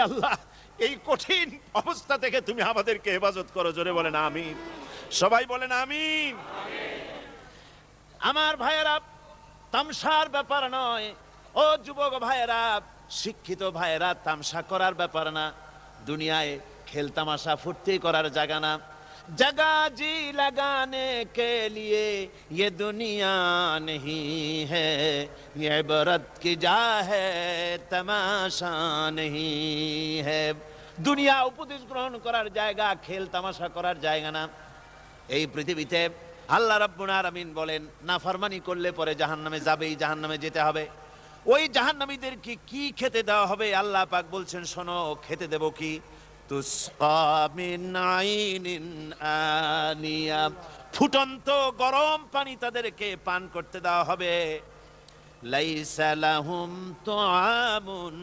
আল্লাহ, এই কঠিন অবস্থা থেকে তুমি আমাদেরকে হেফাজত করো। জোরে বলেন আমিন। সবাই বলেন আমিন। আমার ভাইয়েরা, তামসার ব্যাপার নয়। ও যুবক ভাইয়েরা, শিক্ষিত ভাইয়েরা, তামসা করার ব্যাপার না। দুনিয়ায় খেল তামাশা ফুর্তি করার জায়গা না। जगह जी लगाने के लिए ये दुनिया नहीं है, ये इबरत की जा है तमाशा नहीं है। দুনিয়া উপদেশ গ্রহণ করার জায়গা, খেল তামাশা করার জায়গা না। এই পৃথিবীতে আল্লাহ রাব্বুল আলামিন বলেন, নাফরমানি করলে পরে জাহান্নামে যাবেই, জাহান্নামে যেতে হবে। ওই জাহান্নামীদেরকে কি খেতে দেওয়া হবে? আল্লাহ পাক বলছেন, শোনো, খেতে দেব কি? তুসকা মিন আইনিন আনিয়া, ফুটন্ত গরম পানি তাদেরকে পান করতে দেওয়া হবে। লাইসা লাহুম তুআমুন